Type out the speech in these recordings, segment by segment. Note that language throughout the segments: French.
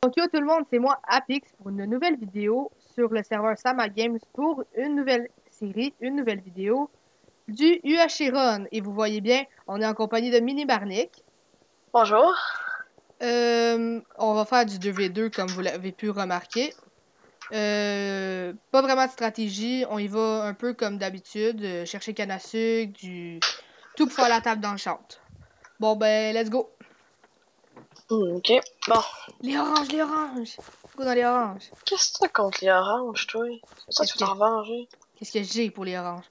Donc yo tout le monde, c'est moi Apix pour une nouvelle vidéo sur le serveur Sama Games pour une nouvelle série, une nouvelle vidéo du UHRON. Et vous voyez bien, on est en compagnie de Mini Barnick. Bonjour. On va faire du 2v2 comme vous l'avez pu remarquer. Pas vraiment de stratégie, on y va un peu comme d'habitude, chercher canne à sucre, tout pour faire la table d'enchante. Bon ben, let's go! Ok, bon. Les oranges, les oranges! Go dans les oranges! Qu'est-ce que t'as contre les oranges, toi? C'est ça que tu veux t'en venger? Qu'est-ce que j'ai pour les oranges?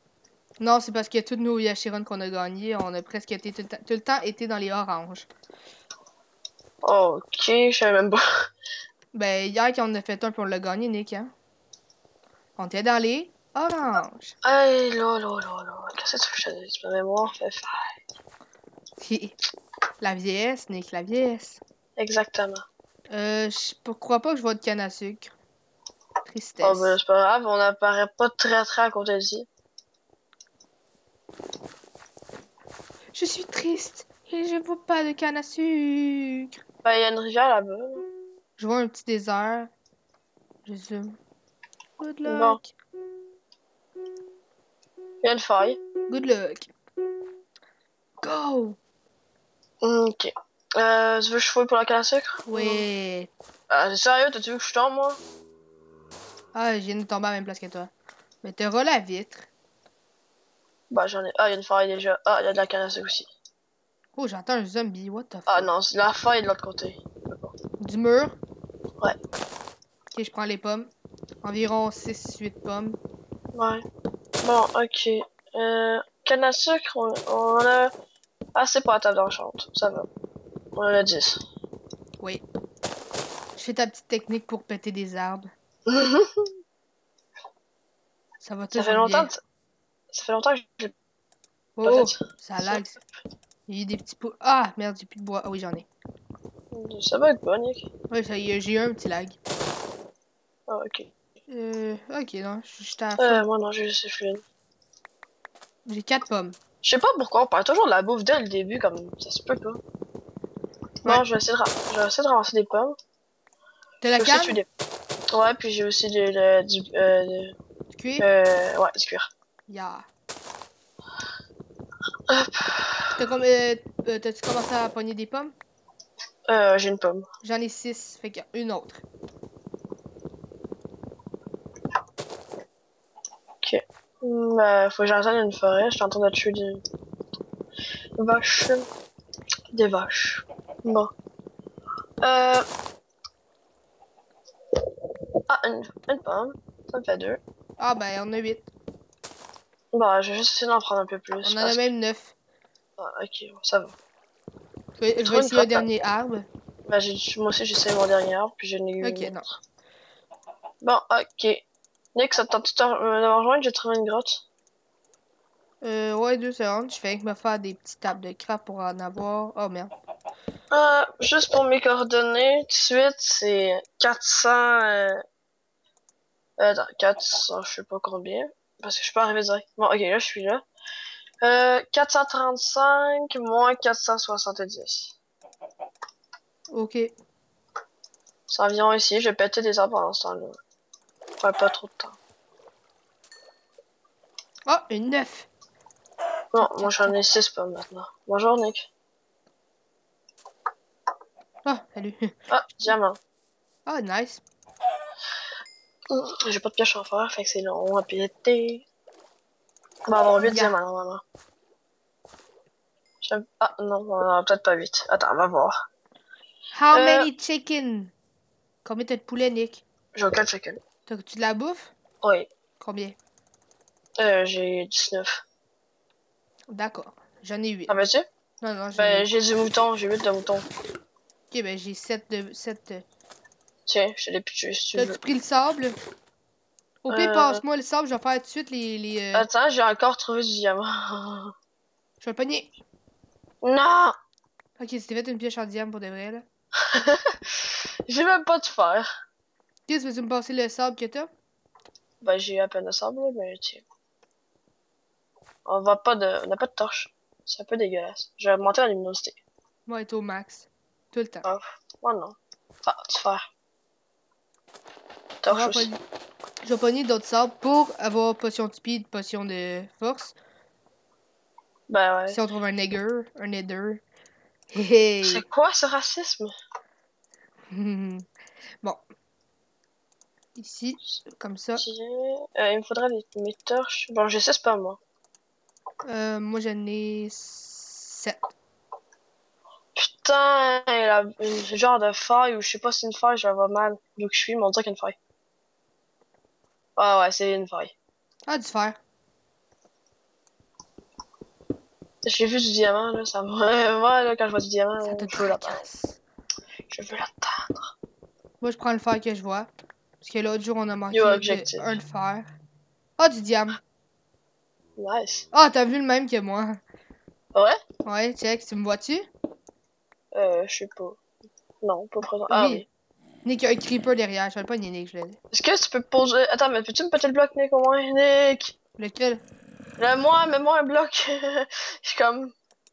Non, c'est parce que tous nos Yachiron qu'on a gagnés, on a presque été tout le temps été dans les oranges. Ok, je savais même pas. Ben, hier, quand on a fait un, puis on l'a gagné, Nick, hein? On était dans les oranges. Hey, là. Qu'est-ce que tu veux que je te dise? Ma mémoire fait faire. La vieillesse, Nick, la vieillesse. Exactement. Je crois pas que je vois de canne à sucre. Tristesse. Oh, ben, c'est pas grave, on apparaît pas très à côté d'ici. Je suis triste et je vois pas de canne à sucre. Ben, il y a une rivière là-bas. Je vois un petit désert. Je zoome. Good Bon, luck. il y a une faille. Good luck. Go! Ok. Tu veux que je fouille pour la canne à sucre? Ouais. Ah, c'est sérieux? T'as-tu vu que je tombe, moi? Ah, je viens de tomber à la même place que toi. Mais t'auras la vitre. Bah, j'en ai. Ah, il y a une faille déjà. Ah, il y a de la canne à sucre aussi. Oh, j'entends un zombie. What the Ah fuck? non, c'est la faille de l'autre côté. Du mur. Ouais. Ok, je prends les pommes. Environ 6-8 pommes. Ouais. Bon, ok. Canne à sucre, on en a assez pour la table d'enchante. Ça va. On en a 10. Oui. Je fais ta petite technique pour péter des arbres. Ça va Ça fait toujours longtemps bien. que, ça fait longtemps que je l'ai pas Oh, fait. ça lag. Il y a eu des petits pots. Ah, merde, j'ai plus de bois. Ah oui, j'en ai. Ça va être bon, Nick. Oui, j'ai eu un petit lag. Ah, ok. Ok, non, j'étais à full. Moi non, j'ai juste fluide. J'ai 4 pommes. Je sais pas pourquoi on parle toujours de la bouffe dès le début, comme ça se peut pas. Ouais. Bon, je vais essayer de ramasser des pommes. T'as J'ai la aussi tué canne? des... Ouais, puis j'ai aussi du Du cuir? ouais, du cuir. Yeah. Hop. T'as-tu commencé à pogner des pommes? J'ai une pomme. J'en ai 6, fait qu'il y a une autre. Ok. Faut que j'attende une forêt. Je suis en train de tuer des vaches. Des vaches. Bon. Ah, une pomme. Ça me fait 2. Ah ben, on a 8. Bon, je vais juste essayer d'en prendre un peu plus. On en a Parce que... même 9. Ah, ok, ça va. Je vais Trouve une essayer un grotte là. dernier arbre. Bah, moi aussi, j'ai essayé mon dernier arbre, puis j'en ai eu Ok, une non. autre. Bon, ok. Nick, ça te tente de me rejoindre? J'ai trouvé une grotte. Ouais, 2 secondes. Je fais que me faire des petites tables de craft pour en avoir. Oh merde. Juste pour mes coordonnées, tout de suite, c'est 400... attends, 400, je sais pas combien. Parce que je suis pas arrivé direct. Bon, ok, là, je suis là. 435 moins 470. Ok. C'est environ ici. Je vais péter des arbres pendant ce temps-là. Enfin, pas trop de temps. Oh, une 9. Bon, moi j'en ai 6 pas maintenant. Bonjour, Nick. Oh, salut. Ah, diamant. Oh, nice. J'ai pas de pioche en fer, fait que c'est long à péter. On va avoir 8 Yeah. diamants normalement. Ah non, on en a peut-être pas 8. Attends, on va voir. How many chicken? Combien t'as de poulet, Nick? J'ai aucun chicken. T'as-tu de la bouffe? Oui. Combien? J'ai 19. D'accord. J'en ai 8. Ah ben tu? Non, non, j'en ai Ben 8. j'ai du mouton, j'ai 8 de mouton. Ok, ben j'ai 7 de... 7. Tiens, je te l'ai pitché si tu T'as-tu veux. pris le sable? Au pire, Euh... passe-moi le sable, je vais faire tout de suite Attends, j'ai encore trouvé du diamant. Je vais le pogner. Non! Ok, c'était fait une pioche en diamant pour de vrai, là. J'ai même pas de fer. Qu'est-ce que tu veux me passer le sable que t'as? Ben j'ai à peine de sable, mais tiens. On n'a pas de torche. C'est un peu dégueulasse. Je vais augmenter la luminosité. Moi, être au max. Tout le temps. Ah, moi non. Ah, tu faire. Je Torche aussi. vais pogner d'autres sabres pour avoir potion de speed, potion de force. Ben ouais. Si on trouve un nether. Hey! C'est quoi ce racisme? Bon. Ici, comme ça. Ok. Il me faudrait mes torches. Bon, j'ai 6 pas moi. Moi, j'en ai 7. Putain, il a une genre de faille ou je sais pas si c'est une faille, je la vois mal. D'où que je suis, mais on dirait qu'il y a une faille. Ah ouais, c'est une faille. Ah, du fer. J'ai vu du diamant là, ça me. Ouais, là, quand je vois du diamant, Ça te je veux l'atteindre. tracasse. Je veux l'atteindre. Moi, je prends le fer que je vois. Parce que l'autre jour, on a Yo, manqué de objectif. un de fer. Ah, du diamant. Nice. Ah, t'as vu le même que moi. Ouais? Ouais, check. Tu me vois-tu? Je sais pas. Non, pas présent. Ah Oui. oui. Nick, il y a un creeper derrière. Je vais pas nier Nick, je l'ai dit. Est-ce que tu peux poser. Attends, mais peux-tu me péter le bloc, Nick, au moins? Nick! Lequel? Là, moi, mets-moi un bloc. Je suis comme.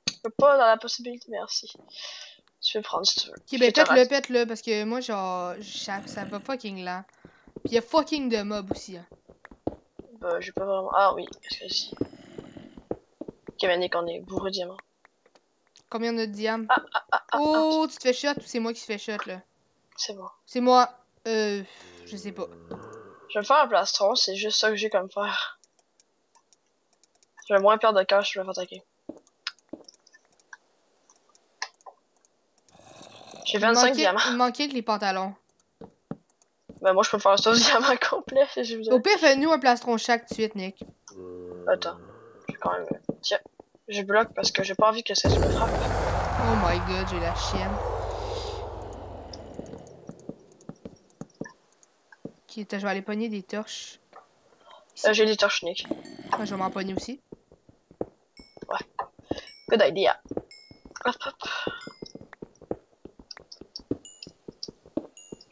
Je peux pas dans la possibilité, merci. Tu peux prendre si tu veux. Ok, Je ben te rate. pète-le, parce que moi, genre, ça va fucking lent. Pis y a fucking de mobs aussi, hein. Bah, j'ai pas vraiment. Ah oui, qu'est-ce que c'est? Ok, mais Nick, on est bourré de diamants. Combien de diamants? Ah, Oh, tu te fais shot ou c'est moi qui se fais shot, là? c'est bon. C'est moi. Je sais pas. Je vais me faire un plastron, c'est juste ça que j'ai comme faire. J'ai moins peur de cœur, je vais me faire attaquer. J'ai 25 diamants. Il me manquait que les pantalons. Ben moi je peux me faire un sauce diamant complet si je Au voudrais. pire, fais-nous un plastron chaque tout de suite, Nick. Attends, je vais quand même. Tiens, je bloque parce que j'ai pas envie que ça se me frappe. Oh my god, j'ai la chienne. Ok, je vais aller pogner des torches. J'ai des torches Nick. Moi, je vais m'en pogner aussi. Ouais. Good idea. Hop hop.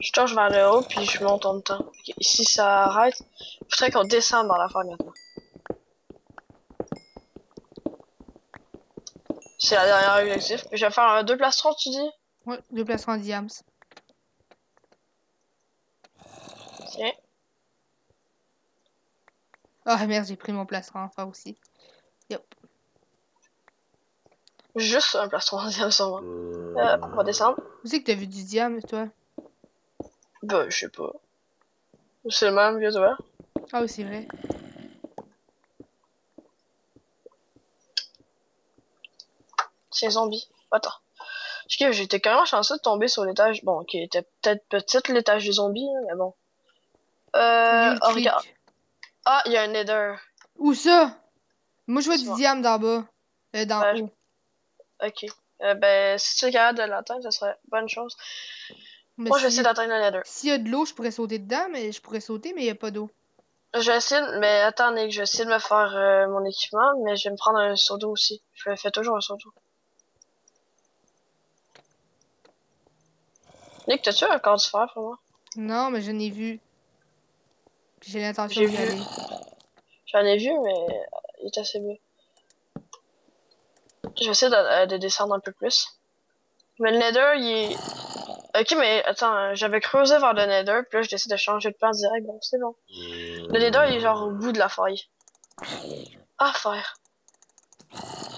Je torche vers le haut puis je monte en même temps. Okay. Si ça arrête, il faudrait qu'on descende dans la forêt maintenant. C'est la dernière objectif. Je vais faire 2 plastrons, tu dis? Ouais, 2 plastrons en diams. Tiens. Ah merde, j'ai pris mon plastron en fer aussi. Yep. Juste un plastron deuxième sur moi. On va descendre. Où c'est que t'as vu du diam, toi? Bah, je sais pas. C'est le même que toi. Ah oui, c'est vrai. C'est zombie. Attends. J'étais carrément chanceux de tomber sur l'étage. Bon, qui était peut-être petite l'étage des zombies, hein, mais bon. Il est où le Oh, regarde. creep? Ah, il y a un nether. Où ça? Moi, je vois du Dis-moi. diam d'en bas. D'en Ben, haut. ok. Ben, si tu es capable de l'atteindre, ça serait bonne chose. Mais Moi, je vais essayer d'atteindre le nether. s'il y a de l'eau, je pourrais sauter dedans, mais je pourrais sauter, mais il n'y a pas d'eau. Je vais essayer, mais attends, Nick, je vais essayer de me faire mon équipement, mais je vais me prendre un seau d'eau aussi. Je fais toujours un seau d'eau. Nick, t'as-tu un corps du fer pour moi? Non, mais je n'ai vu. Puis j'ai l'intention J'ai d'y vu. aller. J'en ai vu, mais il est assez beau. Je vais essayer de descendre un peu plus. Mais le nether, il est... Ok, mais attends, j'avais creusé vers le nether, puis là, je décide de changer de plan direct. Bon, c'est bon. Le nether, il est genre au bout de la faille. Ah, fer.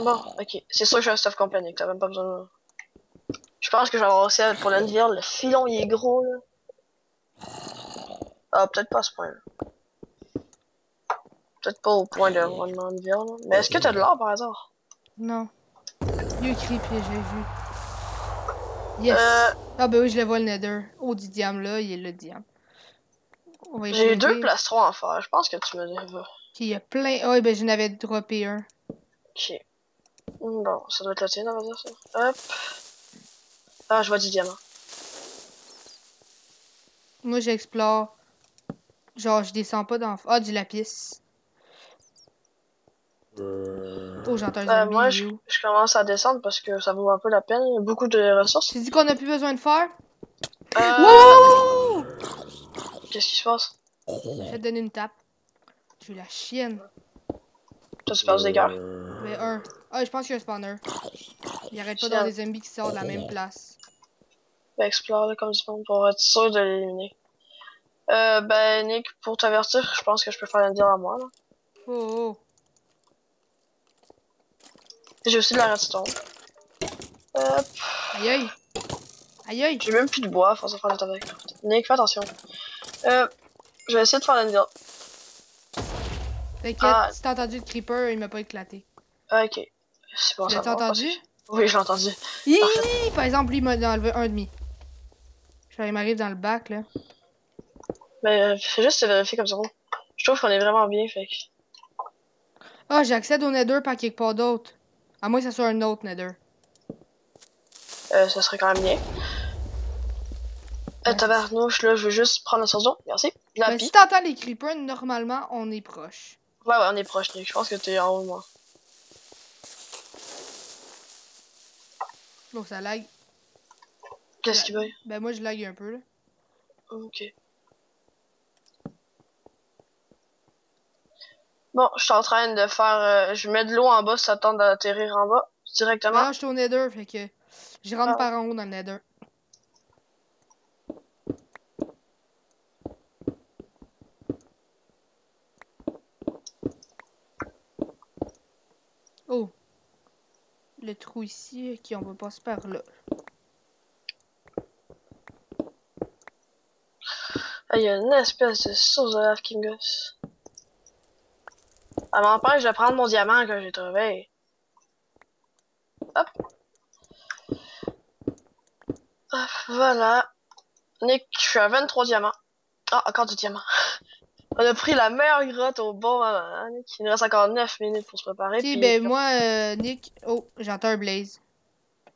Bon, ok. C'est sûr que j'ai un stuff complet, Nick. T'as même pas besoin de... Je pense que je vais avoir aussi pour l'envier. Le filon, il est gros, là. Ah, peut-être pas à ce point-là. Peut-être pas au point de l'envier, là. Mais est-ce que t'as de l'or, par hasard? Non. Il y a creep, j'ai vu. Yes! Euh... Ah ben oui, je le vois le nether. Oh, du diam là, il est le diam. On va J'ai 2 épuiser. plastrons à faire. Je pense que tu me dis. Ok, il y a plein. Ah, ben j'en avais droppé un. Ok. Bon, ça doit être le tien, on va dire ça. Hop. Ah, je vois du diamant. Moi, j'explore. Genre, je descends pas dans. Ah, du lapis. Oh, j'entends un zombie, Moi, il est où? je commence à descendre parce que ça vaut un peu la peine. Il y a beaucoup de ressources. Tu dis qu'on a plus besoin de fer? Euh... Wow! Qu'est-ce qui se passe? Je vais te donner une tape. Tu es la chienne. T'as-tu perdu des cœurs? Mais un. Ah, je pense qu'il y a un spawner. Il arrête pas Tiens. d'avoir des zombies qui sortent de la même place. Ben, explore là, comme du monde pour être sûr de l'éliminer. Ben, Nick, pour t'avertir, je pense que je peux faire un deal à moi, là. Oh, oh. J'ai aussi de la redstone. Aïe aïe. Aïe aïe. J'ai même plus de bois, faut se faire le avec. Nick, fais attention. Je vais essayer de faire un deal. T'inquiète, Ah. si t'as entendu le creeper, il m'a pas éclaté. Ok. C'est bon, Tu ça l'as-tu va. entendu? Oui, j'ai entendu. Hi! Parfait. Par exemple, lui, il m'a enlevé un demi. Il m'arrive dans le bac, là. Mais fais juste vérifier comme ça. Je trouve qu'on est vraiment bien, fait que... Ah, j'accède au Nether par quelque part d'autre. À moins que ça soit un autre Nether. ça serait quand même bien. Ben, Tabarnouche, là, je veux juste prendre la saison. Merci. La ben, pie. si t'entends les creepers, normalement, on est proche. Ouais, on est proche, Nick. Je pense que t'es en haut de moi. Oh, ça lag. Qu'est-ce qu'il veut? Ben, moi, je lag un peu, là. Ok. Bon, je suis en train de faire... je mets de l'eau en bas, ça tente d'atterrir en bas. Ben Directement. là, je suis au Nether, fait que je rentre Ah. par en haut dans le Nether. Oh. Le trou ici, ok, on va passer par là. Ah, il y a une espèce de source de lave qui me gosse. Elle m'empêche de prendre mon diamant que j'ai trouvé. Hop. Hop, voilà. Nick, je suis à 23 diamants. Ah, encore du diamant. On a pris la meilleure grotte au bon moment, hein, Nick. Il nous reste encore 9 minutes pour se préparer. Ok, Puis... ben moi, Nick... Oh, j'entends un blaze.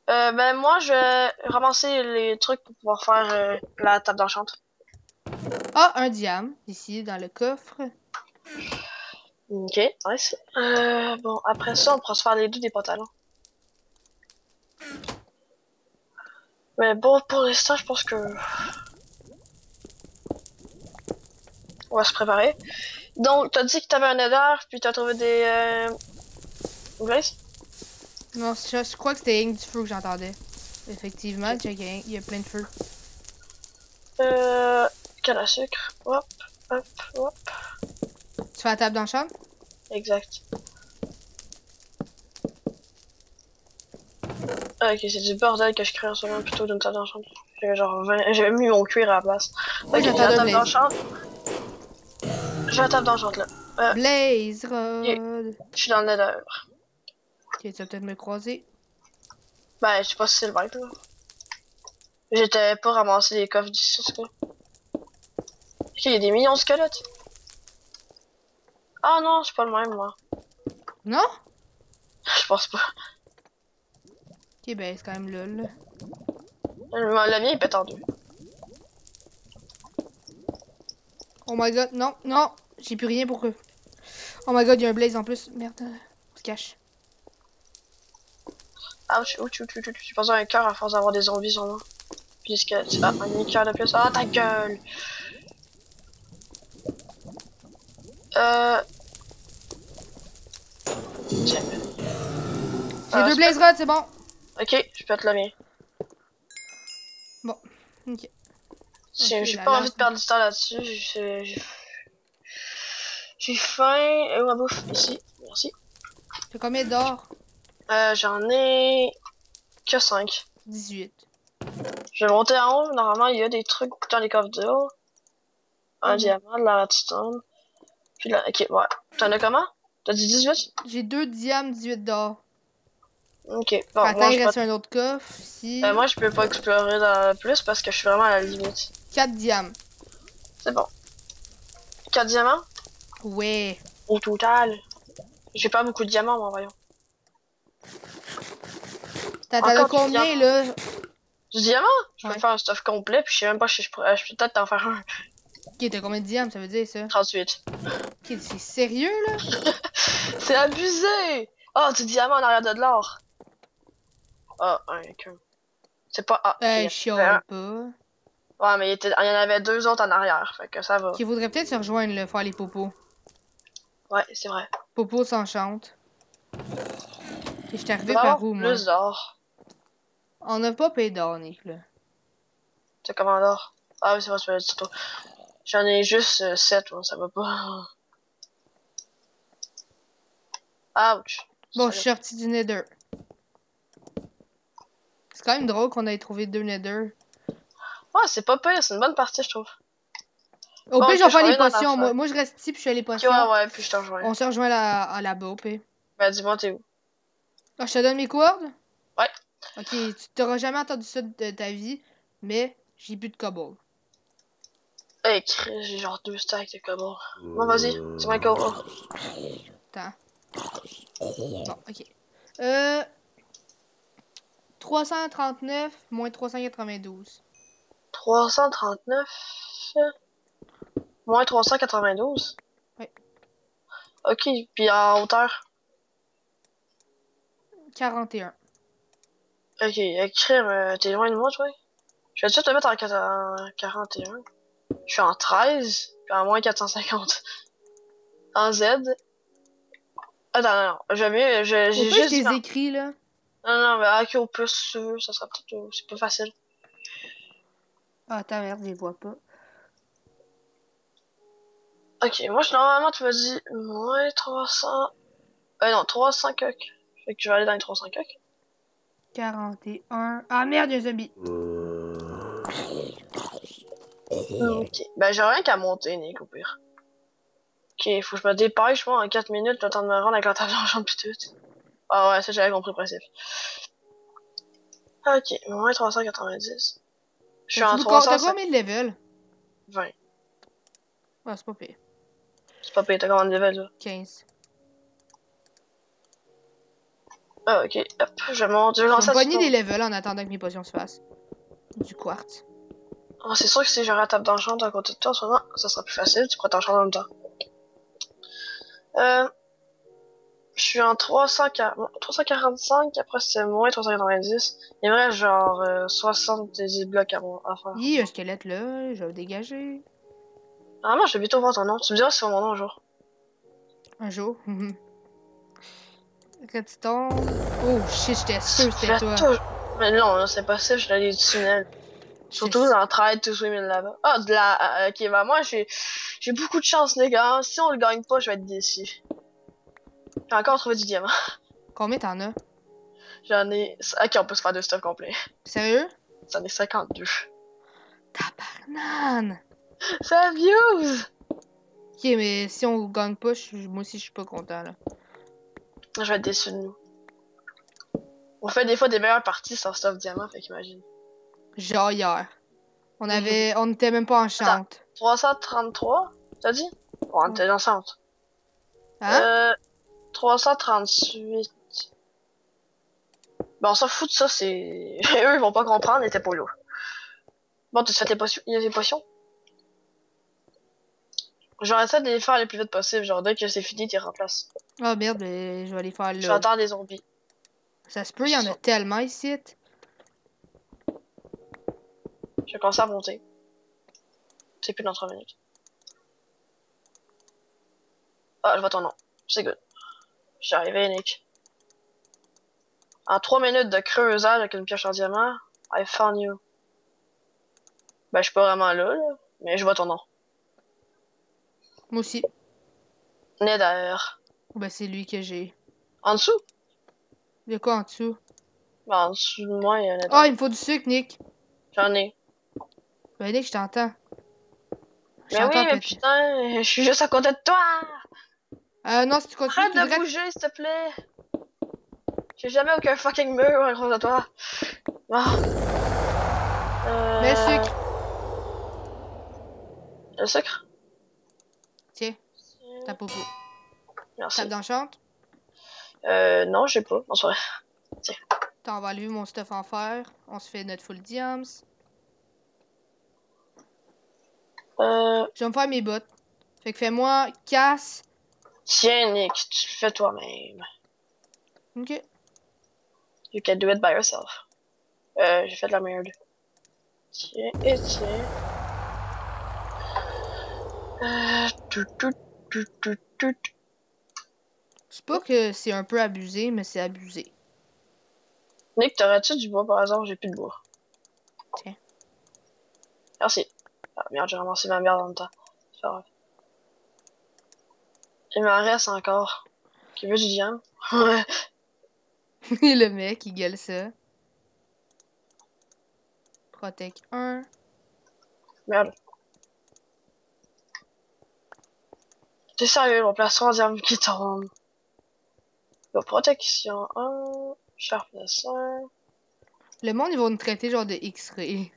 ben moi, je vais ramasser les trucs pour pouvoir faire la table d'enchante. Ah, un diamant, ici, dans le coffre. Ok, nice. Bon, après ça, on pourra se faire les deux des pantalons. Mais bon, pour l'instant, je pense que... on va se préparer. Donc, t'as dit que t'avais un nether, puis t'as trouvé des... Blaze? Non, je crois que c'était rien que du feu que j'entendais. Effectivement, Ok. il y a plein de feu. Canne à sucre. Hop, hop, hop. Tu fais la table d'enchant? Exact. Ah, ok, c'est du bordel que je crée en ce moment plutôt d'une table d'enchant. J'avais mis mon cuir à la place. Moi, Ok, j'ai j'entends la un table blaze. d'enchant. J'ai la table d'enchant là. Blaze Yeah. Rod. Je suis dans le nether. Ok, tu vas peut-être me croiser. Ben, je sais pas si c'est le vibe là. J'étais pas ramassé les coffres d'ici, en tout cas. Ok, il y a des millions de squelettes. Ah non, c'est pas le même, moi. Non? Je pense pas. Ok, ben c'est quand même lol. Le mien, il pète en deux. Oh my god, non, non, j'ai plus rien pour eux. Oh my god, il y a un blaze en plus. Merde, on se cache. Ouch, ouch, ouch, ouch, ouch. J'ai pas besoin d'un cœur à force d'avoir des zombies sur moi. Puis des squelettes. Ah, un mini-cœur de plus. Ah, ta gueule! Tiens. J'ai deux blaze rods, c'est bon. Ok, je pète le mien. Bon, ok. J'ai la pas envie lave. de perdre du temps là-dessus. J'ai faim. Et où ma bouffe? Ici. Merci. T'as combien d'or? J'en ai que 5. 18. Je vais monter en haut. Normalement, il y a des trucs dans les coffres d'or. Un diamant, de la redstone. Puis là, ok, ouais. T'en as comment? T'as dit 18? J'ai 2 diamants, 18 d'or. Ok, bon, Attends, il reste un autre coffre ici. moi, je peux pas explorer plus parce que je suis vraiment à la limite. 4 diamants. C'est bon. 4 diamants? Ouais. Au total. J'ai pas beaucoup de diamants, moi, voyons. T'as Encore du combien, diamant. là? Du diamant? Je peux Ouais. faire un stuff complet, puis je sais même pas si je peux peut-être t'en faire un. Ok, t'as combien de diamants, ça veut dire, ça? 38. Ok, c'est sérieux, là? C'est abusé! Oh, du diamant en arrière de l'or. Ah, un. C'est pas... Ah, Je ok. chiale pas. Ouais, mais il y en avait deux autres en arrière, fait que ça va. Qui voudrait peut-être se rejoindre, là, faire les popos. Ouais, c'est vrai. Popo s'enchante. Et je suis arrivé On va par avoir où, moi? plus d'or. On n'a pas payé d'or, Nick, là. C'est comment d'or? Ah oui, c'est vrai, tu m'as dit tantôt. J'en ai juste 7, moi, ça va pas. Ouch. Bon, je suis sorti du Nether. C'est quand même drôle qu'on ait trouvé 2 Nether. Ouais, c'est pas pire, c'est une bonne partie, je trouve. Au Bon, pire, ok, je vais je faire les reviens dans la potions. fin. Moi, je reste ici puis je fais les Ok, potions. ouais, puis je te rejoins. On se rejoint là-bas, au pire. Ben, dis-moi, t'es où? Ah, je te donne mes coordes? Ouais. Ok, tu t'auras jamais entendu ça de ta vie, mais j'ai plus de cobble. Hey, Chris, j'ai genre 2 stacks de cobble. Bon, vas-y, dis-moi quoi. Attends. Bon, ok. Euh... 339 moins 392. 339 moins 392. Ouais. Ok, puis en hauteur. 41. Ok, écrire, t'es loin de moi, toi? Je vais tout te mettre en 41. Je suis en 13, puis en moins 450. En Z. Attends, non, j'aime mieux, j'ai Au pire, je juste dit les non. écris, là. Non, non, mais AK au plus, si tu veux, ça sera peut-être, c'est plus facile. Ah, ta merde, je les vois pas. Ok, moi, normalement, tu m'as dit moins 300. Non, 300 coques. Fait que je vais aller dans les 300 coques. 41. Ah merde, il y a un zombie. Ok, ben j'ai rien qu'à monter, Nick, au pire. Ok, faut que je me dépêche, moi, en 4 minutes, le temps de me rendre avec la table d'argent pis tout. Ah ouais, ça j'avais compris le principe. Ok, moins 390. Je suis en T'as 320. combien de level? Ah, c'est pas pire. C'est pas payé, t'as combien de level là? 15. Ah ok, hop, je monte, je vais Je vais lancer me à pogner des tout. levels en attendant que mes potions se fassent. Du quartz. Oh, c'est sûr que si j'aurais la table d'enchant à côté de toi en ce moment, ça sera plus facile, tu pourrais t'enchanter en même temps. Euh, je suis en 345, après c'est moins 390. Il me reste genre 70 blocs à faire. Hi, un squelette là, je vais le dégager. Normalement, je vais bientôt voir ton nom. Tu me diras si c'est mon nom un jour. Un jour. Redstone. Oh shit, j'étais sûr que Je c'était vais toi. toujours... Mais non, là, c'est possible, je l'ai des tunnels. Surtout J'étais- dans Trade to Swim là-bas. Ah, de la... ok, bah moi, j'ai beaucoup de chance, les gars. Si on le gagne pas, je vais être déçu. J'ai encore trouvé du diamant. Combien t'en as? J'en ai... Ok, on peut se faire deux stuff complets. Sérieux? J'en ai 52. Tabarnane! Ça abuse! Ok, mais si on gagne pas, moi aussi je suis pas content là. Je vais être déçu de nous. On fait des fois des meilleures parties sans stuff diamant, fait qu'imagine. Genre hier. On était même pas en Attends, chante. 333, t'as dit? Bon, on était ensemble. Hein? Euh, 338. Ben, on s'en fout de ça, c'est... Eux, ils vont pas comprendre, et t'es pas là. Bon, tu te fais tes potions? Il y a des potions? Genre, essaie de les faire le plus vite possible. Genre, dès que c'est fini, tu remplaces. Ah merde, je vais aller faire là. J'entends des zombies. Ça se peut, il y en a tellement ici. Je vais commencer à monter. C'est plus dans 3 minutes. Ah, je vois ton nom. C'est good. J'y arrivé, Nick. En 3 minutes de creusage avec une pioche en diamant, I found you. Ben, je suis pas vraiment là, mais je vois ton nom. Moi aussi. Nether. Ben c'est lui que j'ai. En dessous? Il y a quoi en dessous? Ben, en dessous de moi, il y a un Nether. Ah, il me faut du sucre, Nick. J'en ai. Ben Nick, je t'entends. Je Mais oui, t'entends mais péter. putain, je suis juste à côté de toi! Non, si tu continues Arrête tout de droit. bouger, s'il te plaît! J'ai jamais aucun fucking mur à cause de toi. Ah. Mets le sucre. Le sucre? Tiens, ta popo. Merci. Tape dans le chante. Non, j'ai pas. Non, c'est vrai. T'en vas enlever mon stuff en fer. On se fait notre full diams. Je vais me faire mes bottes. Fait que fais-moi casse. Tiens, Nick, tu le fais toi-même. Ok. You can do it by yourself. J'ai fait de la merde. Tiens, et tiens. Tout, tout, tout, tout, tout. C'est pas que c'est un peu abusé, mais c'est abusé. Nick, t'aurais-tu du bois par hasard? J'ai plus de bois. Tiens. Merci. Ah merde, j'ai ramassé ma merde en même temps. C'est pas grave. Il m'en reste encore. Qui veut du diamant? Ouais. Le mec, il gueule ça. Protect 1. Merde. T'es sérieux, on place 3 diamants qui tombent. Protection 1. Sharpness 1. Le monde, ils vont nous traiter genre de X-ray.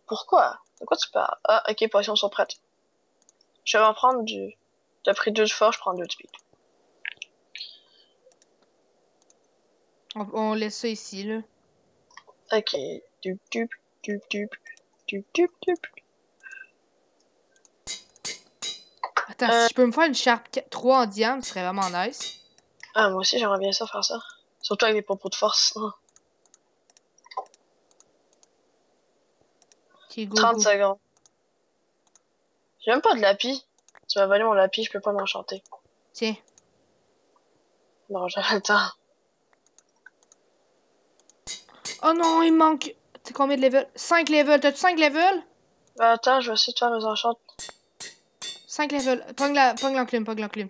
Pourquoi? De quoi tu parles? Ah, ok, potions sont prêtes. Je vais en prendre du... T'as pris 2 de force, je prends 2 de speed. On laisse ça ici, là. Ok. Dup, dup, dup, dup, dup, dup, dup. Attends, si je peux me faire une Sharp 3 en diamant, ce serait vraiment nice. Ah, moi aussi, j'aimerais bien ça faire ça. Surtout avec des propos de force. Ok, go, 30 go. secondes. J'ai même pas de lapis. Tu m'as volé mon lapis, je peux pas m'enchanter. Tiens. Non, j'avais le temps. Oh non, il me manque. T'as combien de levels? 5 levels. T'as-tu 5 levels? Bah, attends, je vais essayer de faire mes enchantes. 5 levels. Pogne l'enclume, pogne l'enclume.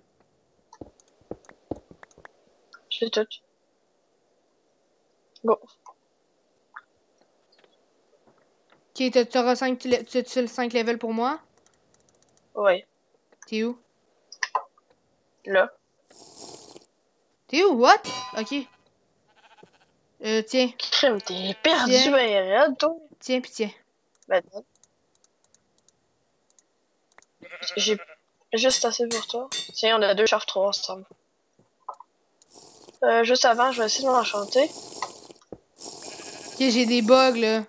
Je l'ai toutes. Go. Ok, t'auras 5 levels pour moi? Ouais. T'es où? Là. T'es où? What? Ok. Tiens. Crime, t'es perdu, Tiens. ben, raide, toi. Tiens, pis tiens. Ben, non. J'ai juste assez pour toi. Tiens, on a 2 chars 3 ensemble. Juste avant, je vais essayer de m'enchanter. Ok, j'ai des bugs, là.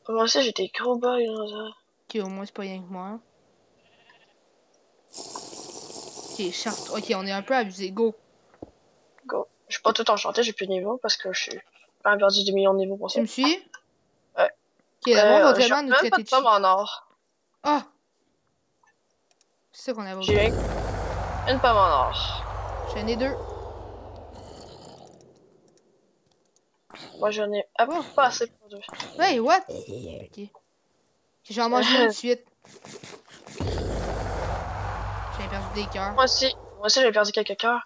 Moi aussi, j'ai des gros bugs dans ça. Ok, au moins, c'est pas rien que moi. Ok, Sharp 3. Ok, on est un peu abusé. Go. Go. Je suis pas tout enchanté, j'ai plus de niveau parce que je suis quand même perdu des millions de niveaux pour Tu ça. me suis? Ouais. Ok, le monde va J'ai vraiment nous même pas traiter de de pomme chi. en or. Ah! C'est ça qu'on avait oublié. J'ai une pomme en or. J'en ai 2. Moi, j'en ai Oh! pas assez pour 2. Hey, what? Ok. J'en mange une de suite. J'ai perdu des cœurs. Moi aussi, j'ai perdu quelques cœurs.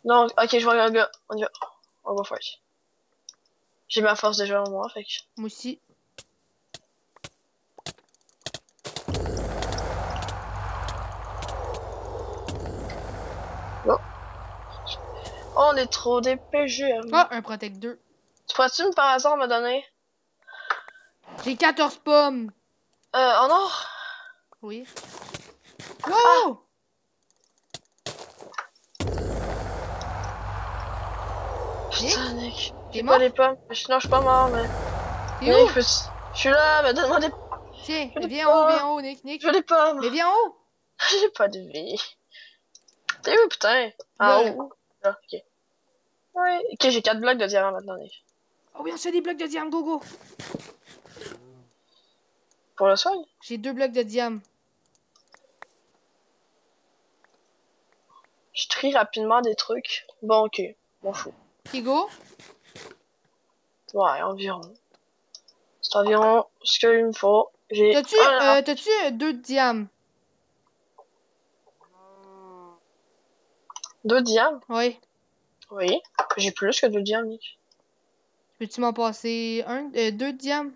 Non, ok, je vois un gars. On y va. On va for it. J'ai ma force déjà en moi, fait que... Moi aussi. Oh, on est trop DPG. Ah, un Protect 2. Tu pourrais-tu par hasard me donner... J'ai 14 pommes. En or? Oui. Ah! Wow! Putain, Nick. T'es J'ai mort? pas les pommes. Non, je suis pas mort, mais... T'es Nick, où? je suis là, mais donne-moi des... Tiens, Je veux des viens en pommes. haut, Nick, Nick. Je veux des pommes. Mais viens en haut! J'ai pas de vie. T'es où, putain? En Là, là. haut. Là, ok. Ouais. Ok, j'ai 4 blocs de diamant maintenant, Nick. Oh oui, on se fait des blocs de diamant, go, go. Pour le soin? J'ai 2 blocs de diamant. Je trie rapidement des trucs. Bon, ok. M'en fous. Ok, go. Ouais, environ. C'est environ ce qu'il me faut. J'ai T'as-tu un arbre. 2 de diamant? 2 diamants? Oui. Oui. J'ai plus que 2 diamants, Nick. Peux-tu m'en passer 2 de diamant?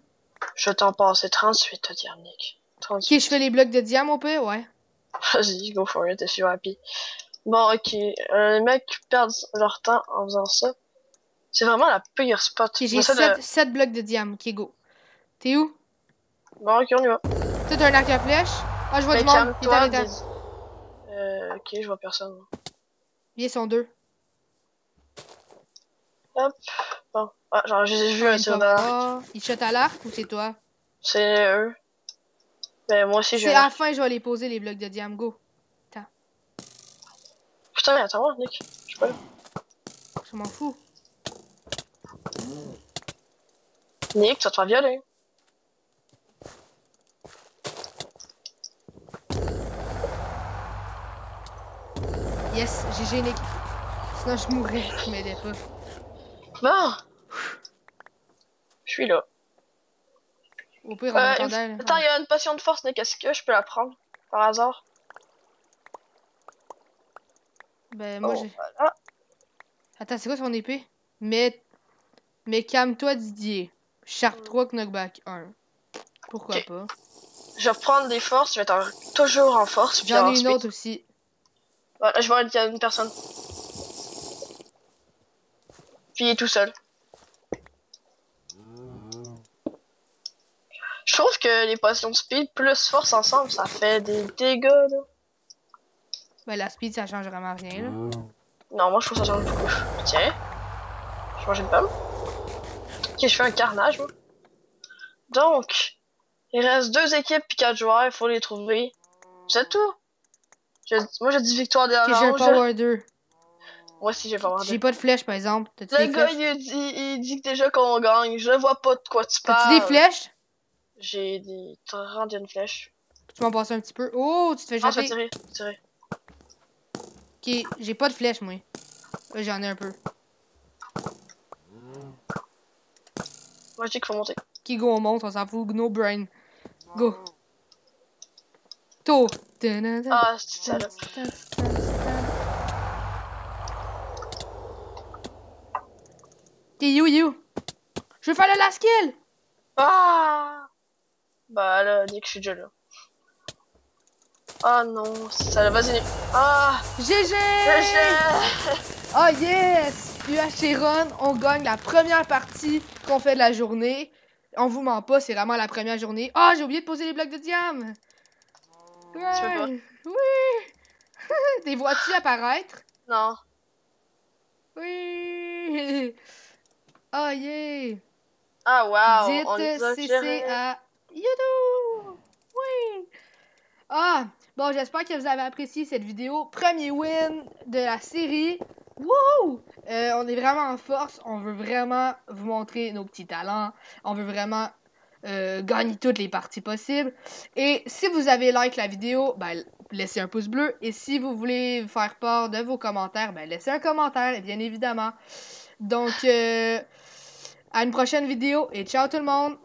Je vais t'en passer 38 de diamants, Nick. Ok, je 38. fais les blocs de diamant au pire, ouais. Vas-y, go for it, if you're happy. Bon, ok. Les mecs perdent leur temps en faisant ça. C'est vraiment la pire spot. Ok, j'ai J'essaie de... 7 blocs de diamant. Ok, go. T'es où? Bon, ok, on y va. Toi, t'as un arc à flèche? Ah, je vois Mais du monde. Il est calme-toi, arrêté. dis... ok, je vois personne. Ils sont 2. Hop. Bon. Ah, genre, j'ai vu Ah, un une tir pomme. d'arc. Ah, ils shot à l'arc ou c'est toi? C'est eux. Mais moi aussi, j'ai C'est un à la arc. fin, je vais les poser, les blocs de diamant. Go. Attends. Putain, mais attends, Nick. Je suis pas là. Je m'en fous. Nick, tu vas te faire violer. Yes, j'ai génique. Sinon, je mourrais, je m'aidais pas. Bon. Je suis là. Au pire, en attendant... Attends, il y a une potion de force, qu'est-ce que je peux la prendre? Par hasard? Ben, moi, j'ai... Voilà. Attends, c'est quoi son épée? Mais calme-toi, Didier. Charte 3, knockback 1. Pourquoi pas? Je vais reprendre des forces, je vais être toujours en force. J'en ai une autre aussi. Voilà, je vois qu'il y a une personne. Puis il est tout seul. Je trouve que les potions de speed plus force ensemble, ça fait des dégâts, là. Ben, la speed, ça change vraiment rien, là. Non, moi je trouve ça change beaucoup. Tiens. Je mange une pomme. Ok, je fais un carnage, moi. Donc, il reste 2 équipes puis 4 joueurs, il faut les trouver. C'est tout. Moi j'ai dit victoire des Ok, j'ai un oranges. power 2. Moi aussi j'ai Power 2. J'ai pas de flèche, par exemple. T'as-tu Le des gars, flèches? il dit que déjà qu'on gagne. Je vois pas de quoi tu T'as-tu des parles. flèches? J'ai des 31 flèches. Tu m'en passes un petit peu. Oh, tu te fais Ah, je vais jeter. tirer. Ok, j'ai pas de flèches, moi. Là, j'en ai un peu. Moi je dis qu'il faut monter. Qui go, on monte, on s'en fout. No brain. Go. Tour. Ah, c'est ça là. Ok, you. Je veux faire le last kill. Ah! Bah là, dis que je suis déjà là. Ah non, c'est ça là, vas-y. Ah! GG! Oh yes! UH Ron, on gagne la première partie qu'on fait de la journée. On vous ment pas, c'est vraiment la première journée. Ah, j'ai oublié de poser les blocs de diamant! Tu veux pas? Oui! Des vois-tu apparaître? Non. Oui! Oh yeah! Ah wow, on Dites les a CC gérés. à YouTube! Oui! Ah! Bon, j'espère que vous avez apprécié cette vidéo. Premier win de la série. Wouh! On est vraiment en force. On veut vraiment vous montrer nos petits talents. On veut vraiment gagner toutes les parties possibles. Et si vous avez like la vidéo, ben, laissez un pouce bleu. Et si vous voulez faire part de vos commentaires, ben, laissez un commentaire, bien évidemment. Donc, à une prochaine vidéo et ciao tout le monde!